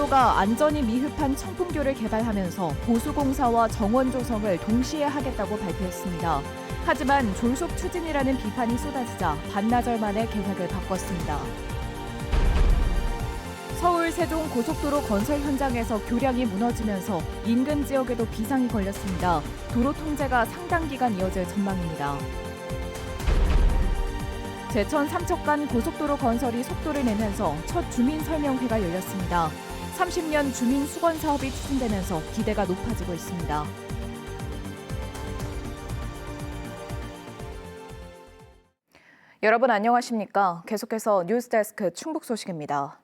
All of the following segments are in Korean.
충청북도가 안전이 미흡한 청풍교를 개발하면서 보수공사와 정원 조성을 동시에 하겠다고 발표했습니다. 하지만 졸속 추진이라는 비판이 쏟아지자 반나절 만에 계획을 바꿨습니다. 서울 세종 고속도로 건설 현장에서 교량이 무너지면서 인근 지역에도 비상이 걸렸습니다. 도로 통제가 상당 기간 이어질 전망입니다. 제천 삼척간 고속도로 건설이 속도를 내면서 첫 주민 설명회가 열렸습니다. 30년 주민 수건 사업이 추진되면서 기대가 높아지고 있습니다. 여러분 안녕하십니까? 계속해서 뉴스데스크 충북 소식입니다.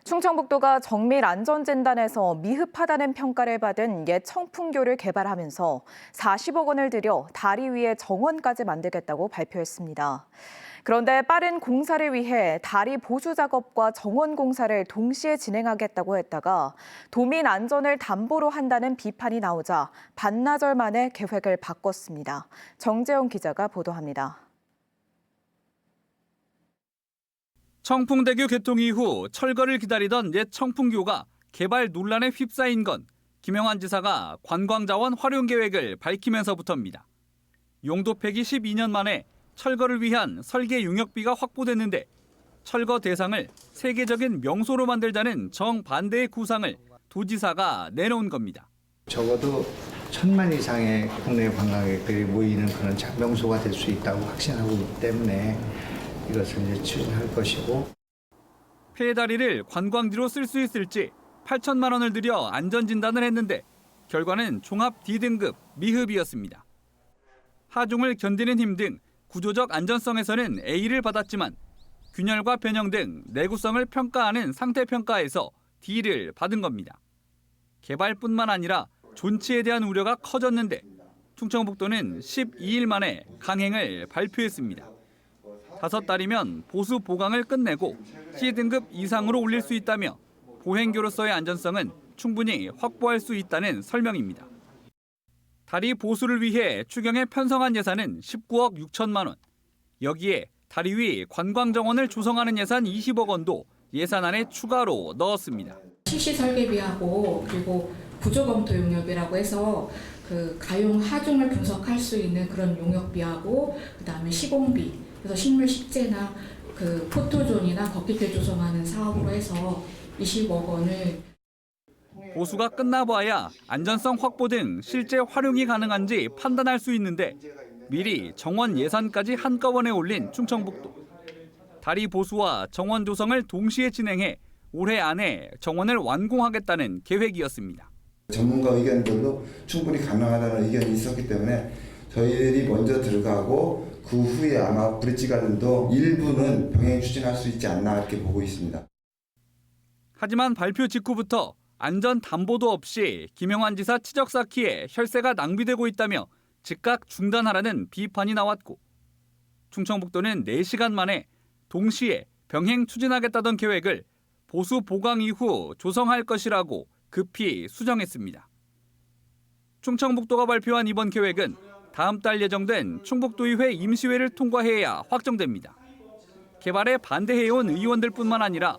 충청북도가 정밀 안전진단에서 미흡하다는 평가를 받은 옛 청풍교를 개발하면서 40억 원을 들여 다리 위에 정원까지 만들겠다고 발표했습니다. 그런데 빠른 공사를 위해 다리 보수 작업과 정원 공사를 동시에 진행하겠다고 했다가 도민 안전을 담보로 한다는 비판이 나오자 반나절 만에 계획을 바꿨습니다. 정재영 기자가 보도합니다. 청풍대교 개통 이후 철거를 기다리던 옛 청풍교가 개발 논란에 휩싸인 건 김영환 지사가 관광자원 활용 계획을 밝히면서부터입니다. 용도 폐기 12년 만에 철거를 위한 설계 용역비가 확보됐는데 철거 대상을 세계적인 명소로 만들자는 정반대의 구상을 도지사가 내놓은 겁니다. 적어도 1,000만 이상의 국내 관광객들이 모이는 그런 명소가 될 수 있다고 확신하고 있기 때문에 이것을 이제 추진할 것이고. 폐다리를 관광지로 쓸 수 있을지 8천만 원을 들여 안전진단을 했는데 결과는 종합 D등급 미흡이었습니다. 하중을 견디는 힘 등 구조적 안전성에서는 A를 받았지만 균열과 변형 등 내구성을 평가하는 상태평가에서 D를 받은 겁니다. 개발뿐만 아니라 존치에 대한 우려가 커졌는데 충청북도는 12일 만에 강행을 발표했습니다. 5달이면 보수 보강을 끝내고 C등급 이상으로 올릴 수 있다며 보행교로서의 안전성은 충분히 확보할 수 있다는 설명입니다. 다리 보수를 위해 추경에 편성한 예산은 19억 6천만 원. 여기에 다리 위 관광정원을 조성하는 예산 20억 원도 예산안에 추가로 넣었습니다. 실시 설계비하고 그리고 구조 검토 용역이라고 해서 그 가용 하중을 분석할 수 있는 그런 용역비하고 그다음에 시공비, 그래서 식물 식재나 그 포토존이나 걷기길 조성하는 사업으로 해서 20억 원을. 보수가 끝나봐야 안전성 확보 등 실제 활용이 가능한지 판단할 수 있는데 미리 정원 예산까지 한꺼번에 올린 충청북도. 다리 보수와 정원 조성을 동시에 진행해 올해 안에 정원을 완공하겠다는 계획이었습니다. 전문가 의견들도 충분히 가능하다는 의견이 있었기 때문에 저희들이 먼저 들어가고 그 후에 아마 브릿지 가든도 일부는 병행 추진할 수 있지 않나 이렇게 보고 있습니다. 하지만 발표 직후부터 안전 담보도 없이 김영환 지사 치적 쌓기에 혈세가 낭비되고 있다며 즉각 중단하라는 비판이 나왔고 충청북도는 4시간 만에 동시에 병행 추진하겠다던 계획을 보수 보강 이후 조성할 것이라고 급히 수정했습니다. 충청북도가 발표한 이번 계획은 다음 달 예정된 충북도의회 임시회를 통과해야 확정됩니다. 개발에 반대해온 의원들뿐만 아니라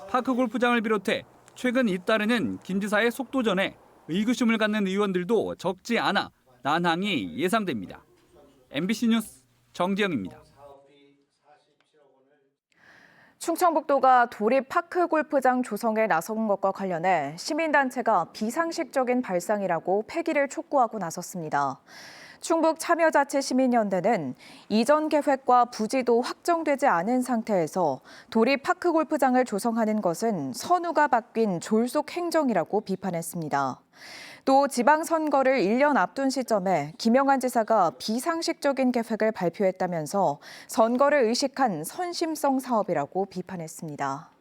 파크골프장을 비롯해 최근 잇따르는 김 지사의 속도전에 의구심을 갖는 의원들도 적지 않아 난항이 예상됩니다. MBC 뉴스 정지영입니다. 충청북도가 도립 파크 골프장 조성에 나선 것과 관련해 시민단체가 비상식적인 발상이라고 폐기를 촉구하고 나섰습니다. 충북참여자치시민연대는 이전 계획과 부지도 확정되지 않은 상태에서 도립 파크 골프장을 조성하는 것은 선우가 바뀐 졸속 행정이라고 비판했습니다. 또 지방선거를 1년 앞둔 시점에 김영환 지사가 비상식적인 계획을 발표했다면서 선거를 의식한 선심성 사업이라고 비판했습니다.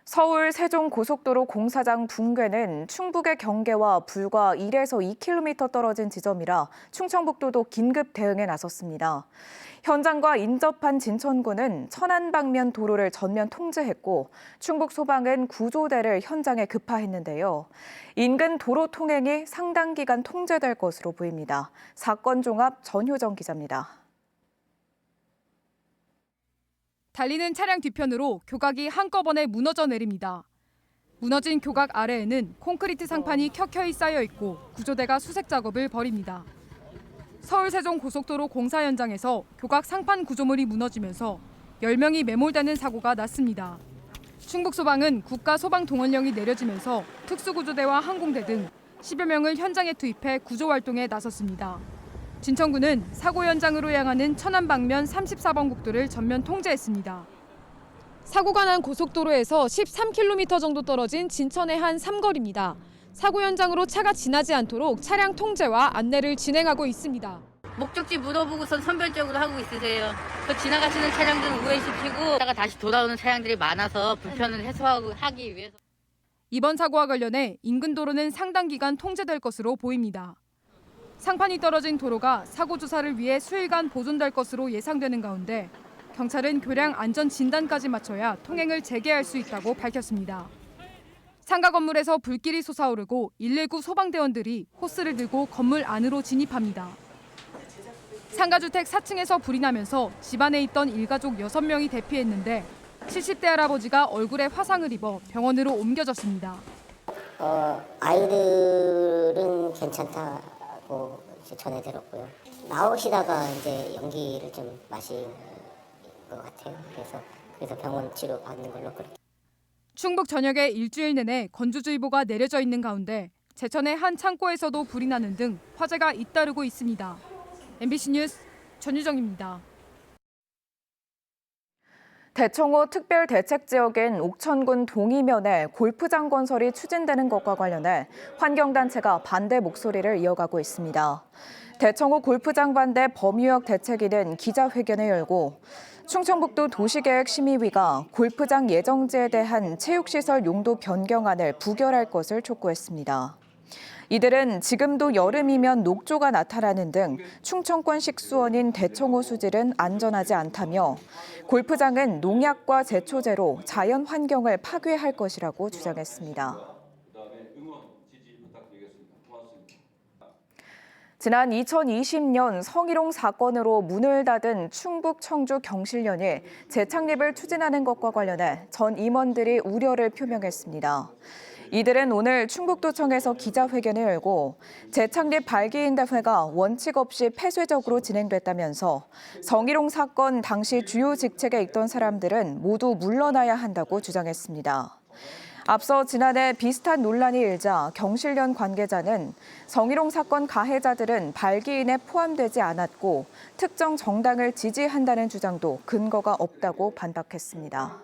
서울 세종 고속도로 공사장 붕괴는 충북의 경계와 불과 1에서 2km 떨어진 지점이라 충청북도도 긴급 대응에 나섰습니다. 현장과 인접한 진천구는 천안 방면 도로를 전면 통제했고 충북 소방은 구조대를 현장에 급파했는데요. 인근 도로 통행이 상당 기간 통제될 것으로 보입니다. 사건 종합 전효정 기자입니다. 달리는 차량 뒤편으로 교각이 한꺼번에 무너져 내립니다. 무너진 교각 아래에는 콘크리트 상판이 켜켜이 쌓여 있고 구조대가 수색 작업을 벌입니다. 서울 세종 고속도로 공사 현장에서 교각 상판 구조물이 무너지면서 10명이 매몰되는 사고가 났습니다. 충북소방은 국가소방동원령이 내려지면서 특수구조대와 항공대 등 10여 명을 현장에 투입해 구조 활동에 나섰습니다. 진천구는 사고 현장으로 향하는 천안 방면 34번 국도를 전면 통제했습니다. 사고가 난 고속도로에서 13km 정도 떨어진 진천의 한 삼거리입니다. 사고 현장으로 차가 지나지 않도록 차량 통제와 안내를 진행하고 있습니다. 목적지 물어보고선 선별적으로 하고 있으세요. 그 지나가시는 차량들은 우회시키고 다시 돌아오는 차량들이 많아서 불편을 해소하기 위해서. 이번 사고와 관련해 인근 도로는 상당 기간 통제될 것으로 보입니다. 상판이 떨어진 도로가 사고 조사를 위해 수일간 보존될 것으로 예상되는 가운데 경찰은 교량 안전 진단까지 마쳐야 통행을 재개할 수 있다고 밝혔습니다. 상가 건물에서 불길이 솟아오르고 119 소방대원들이 호스를 들고 건물 안으로 진입합니다. 상가주택 4층에서 불이 나면서 집안에 있던 일가족 6명이 대피했는데 70대 할아버지가 얼굴에 화상을 입어 병원으로 옮겨졌습니다. 아이들은 괜찮다고 전해 들었고요. 나오시다가 이제 연기를 좀 마신 것 같아요. 그래서 병원 치료 받는 걸로 그렇게. 충북 전역에 일주일 내내 건조주의보가 내려져 있는 가운데 제천의 한 창고에서도 불이 나는 등 화재가 잇따르고 있습니다. MBC 뉴스 전유정입니다. 대청호 특별대책지역인 옥천군 동이면에 골프장 건설이 추진되는 것과 관련해 환경단체가 반대 목소리를 이어가고 있습니다. 대청호 골프장 반대 범유역 대책위는 기자회견을 열고 충청북도 도시계획심의위가 골프장 예정지에 대한 체육시설 용도 변경안을 부결할 것을 촉구했습니다. 이들은 지금도 여름이면 녹조가 나타나는 등 충청권식 수원인 대청호 수질은 안전하지 않다며 골프장은 농약과 제초제로 자연 환경을 파괴할 것이라고 주장했습니다. 지난 2020년 성희롱 사건으로 문을 닫은 충북 청주 경실련이 재창립을 추진하는 것과 관련해 전 임원들이 우려를 표명했습니다. 이들은 오늘 충북도청에서 기자회견을 열고 재창립 발기인대회가 원칙 없이 폐쇄적으로 진행됐다면서 성희롱 사건 당시 주요 직책에 있던 사람들은 모두 물러나야 한다고 주장했습니다. 앞서 지난해 비슷한 논란이 일자 경실련 관계자는 성희롱 사건 가해자들은 발기인에 포함되지 않았고 특정 정당을 지지한다는 주장도 근거가 없다고 반박했습니다.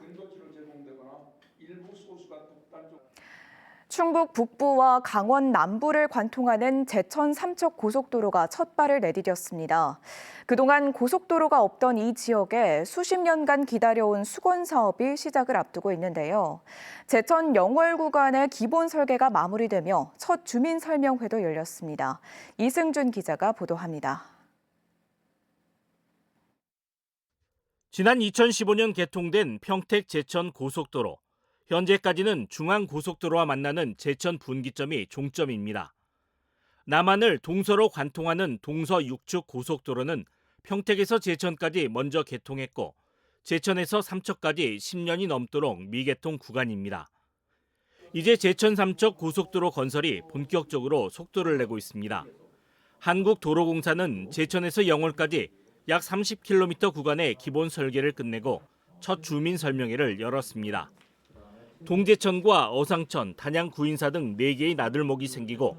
충북 북부와 강원 남부를 관통하는 제천 삼척 고속도로가 첫 발을 내디뎠습니다. 그동안 고속도로가 없던 이 지역에 수십 년간 기다려온 수건 사업이 시작을 앞두고 있는데요. 제천 영월 구간의 기본 설계가 마무리되며 첫 주민 설명회도 열렸습니다. 이승준 기자가 보도합니다. 지난 2015년 개통된 평택 제천 고속도로. 현재까지는 중앙고속도로와 만나는 제천 분기점이 종점입니다. 남한을 동서로 관통하는 동서 육축 고속도로는 평택에서 제천까지 먼저 개통했고 제천에서 삼척까지 10년이 넘도록 미개통 구간입니다. 이제 제천 삼척 고속도로 건설이 본격적으로 속도를 내고 있습니다. 한국도로공사는 제천에서 영월까지 약 30km 구간의 기본 설계를 끝내고 첫 주민 설명회를 열었습니다. 동제천과 어상천, 단양 구인사 등 4개의 나들목이 생기고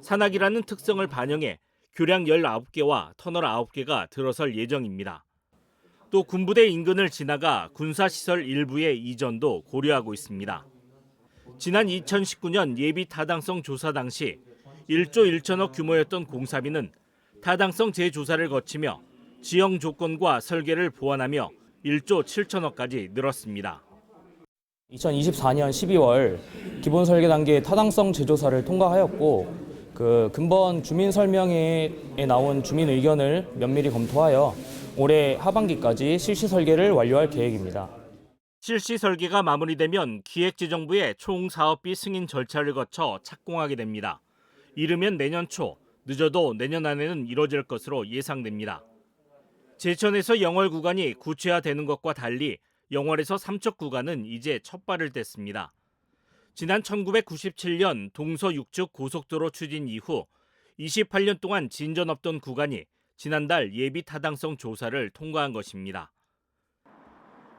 산악이라는 특성을 반영해 교량 19개와 터널 9개가 들어설 예정입니다. 또 군부대 인근을 지나가 군사시설 일부의 이전도 고려하고 있습니다. 지난 2019년 예비 타당성 조사 당시 1조 1천억 규모였던 공사비는 타당성 재조사를 거치며 지형 조건과 설계를 보완하며 1조 7천억까지 늘었습니다. 2024년 12월 기본 설계 단계 타당성 재조사를 통과하였고 근본 주민 설명회에 나온 주민 의견을 면밀히 검토하여 올해 하반기까지 실시 설계를 완료할 계획입니다. 실시 설계가 마무리되면 기획재정부의 총 사업비 승인 절차를 거쳐 착공하게 됩니다. 이르면 내년 초, 늦어도 내년 안에는 이뤄질 것으로 예상됩니다. 제천에서 영월 구간이 구체화되는 것과 달리 영월에서 삼척 구간은 이제 첫 발을 뗐습니다. 지난 1997년 동서 육축 고속도로 추진 이후 28년 동안 진전 없던 구간이 지난달 예비 타당성 조사를 통과한 것입니다.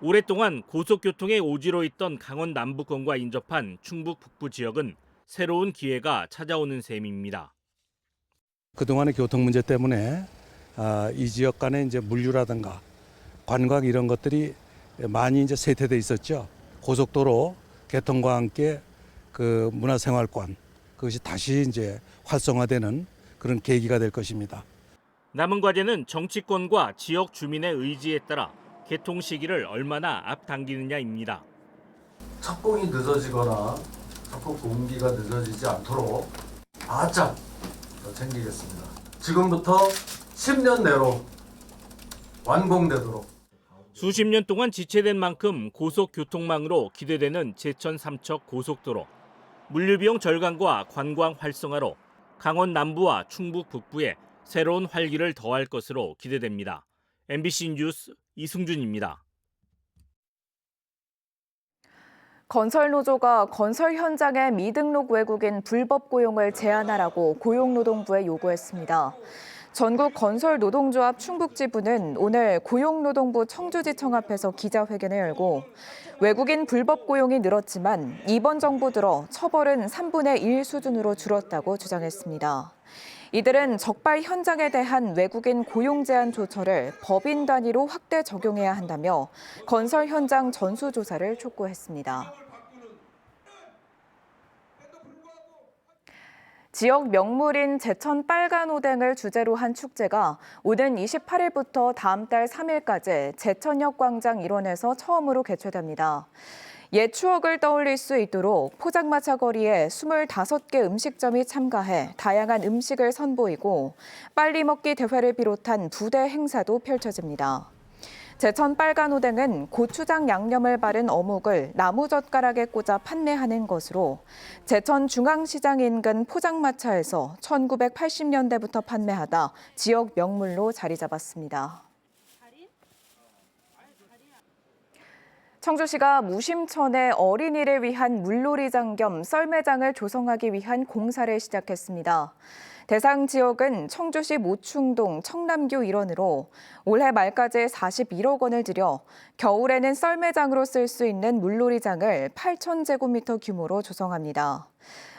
오랫동안 고속교통의 오지로 있던 강원 남부권과 인접한 충북 북부 지역은 새로운 기회가 찾아오는 셈입니다. 그동안의 교통 문제 때문에 이 지역 간에 이제 물류라든가 관광 이런 것들이 많이 이제 쇠퇴돼 있었죠. 고속도로 개통과 함께 그 문화생활권 그것이 다시 이제 활성화되는 그런 계기가 될 것입니다. 남은 과제는 정치권과 지역 주민의 의지에 따라 개통 시기를 얼마나 앞당기느냐입니다. 착공이 늦어지거나 착공 공기가 늦어지지 않도록 바짝 챙기겠습니다. 지금부터 10년 내로 완공되도록. 수십 년 동안 지체된 만큼 고속교통망으로 기대되는 제천 삼척 고속도로. 물류비용 절감과 관광 활성화로 강원 남부와 충북 북부에 새로운 활기를 더할 것으로 기대됩니다. MBC 뉴스 이승준입니다. 건설노조가 건설 현장의 미등록 외국인 불법 고용을 제한하라고 고용노동부에 요구했습니다. 전국 건설노동조합 충북지부는 오늘 고용노동부 청주지청 앞에서 기자회견을 열고 외국인 불법 고용이 늘었지만 이번 정부 들어 처벌은 3분의 1 수준으로 줄었다고 주장했습니다. 이들은 적발 현장에 대한 외국인 고용 제한 조처를 법인 단위로 확대 적용해야 한다며 건설 현장 전수조사를 촉구했습니다. 지역 명물인 제천 빨간 오뎅을 주제로 한 축제가 오는 28일부터 다음 달 3일까지 제천역 광장 일원에서 처음으로 개최됩니다. 옛 추억을 떠올릴 수 있도록 포장마차 거리에 25개 음식점이 참가해 다양한 음식을 선보이고 빨리 먹기 대회를 비롯한 부대 행사도 펼쳐집니다. 제천 빨간 오뎅은 고추장 양념을 바른 어묵을 나무젓가락에 꽂아 판매하는 것으로 제천 중앙시장 인근 포장마차에서 1980년대부터 판매하다 지역 명물로 자리 잡았습니다. 청주시가 무심천에 어린이를 위한 물놀이장 겸 썰매장을 조성하기 위한 공사를 시작했습니다. 대상 지역은 청주시 모충동 청남교 일원으로 올해 말까지 41억 원을 들여 겨울에는 썰매장으로 쓸 수 있는 물놀이장을 8,000제곱미터 규모로 조성합니다.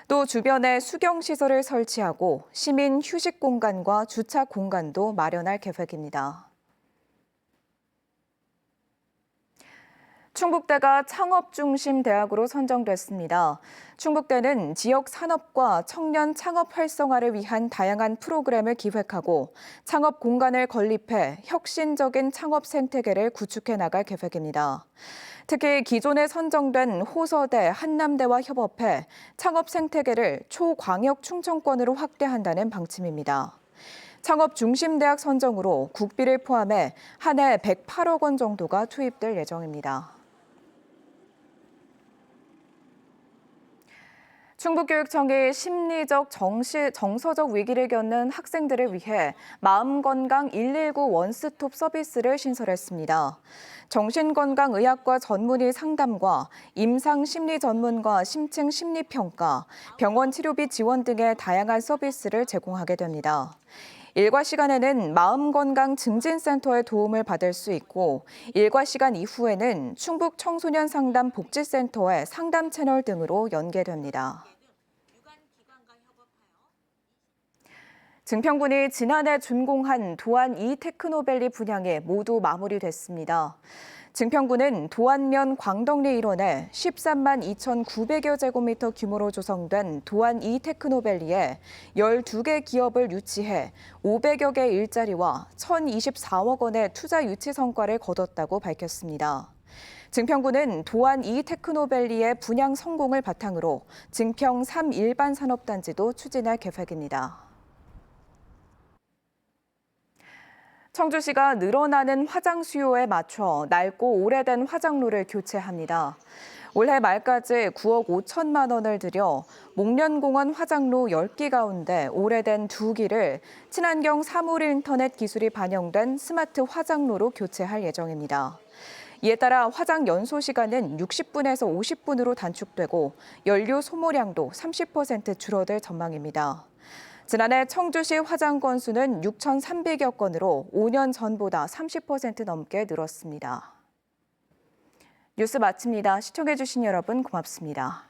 또 주변에 수경시설을 설치하고 시민 휴식 공간과 주차 공간도 마련할 계획입니다. 충북대가 창업 중심 대학으로 선정됐습니다. 충북대는 지역 산업과 청년 창업 활성화를 위한 다양한 프로그램을 기획하고 창업 공간을 건립해 혁신적인 창업 생태계를 구축해 나갈 계획입니다. 특히 기존에 선정된 호서대, 한남대와 협업해 창업 생태계를 초광역 충청권으로 확대한다는 방침입니다. 창업 중심 대학 선정으로 국비를 포함해 한 해 108억 원 정도가 투입될 예정입니다. 충북교육청이 심리적, 정서적 위기를 겪는 학생들을 위해 마음건강 119 원스톱 서비스를 신설했습니다. 정신건강의학과 전문의 상담과 임상심리 전문가 심층 심리평가, 병원 치료비 지원 등의 다양한 서비스를 제공하게 됩니다. 일과 시간에는 마음건강증진센터의 도움을 받을 수 있고 일과 시간 이후에는 충북 청소년 상담 복지센터의 상담 채널 등으로 연계됩니다. 증평군이 지난해 준공한 도안 2 테크노밸리 분양이 모두 마무리됐습니다. 증평군은 도안면 광덕리 일원에 13만 2,900여 제곱미터 규모로 조성된 도안 2 테크노밸리에 12개 기업을 유치해 500여 개 일자리와 1,024억 원의 투자 유치 성과를 거뒀다고 밝혔습니다. 증평군은 도안 2 테크노밸리의 분양 성공을 바탕으로 증평 3 일반 산업단지도 추진할 계획입니다. 청주시가 늘어나는 화장 수요에 맞춰 낡고 오래된 화장로를 교체합니다. 올해 말까지 9억 5천만 원을 들여 목련공원 화장로 10기 가운데 오래된 2기를 친환경 사물 인터넷 기술이 반영된 스마트 화장로로 교체할 예정입니다. 이에 따라 화장 연소 시간은 60분에서 50분으로 단축되고 연료 소모량도 30% 줄어들 전망입니다. 지난해 청주시 화장 건수는 6,300여 건으로 5년 전보다 30% 넘게 늘었습니다. 뉴스 마칩니다. 시청해주신 여러분 고맙습니다.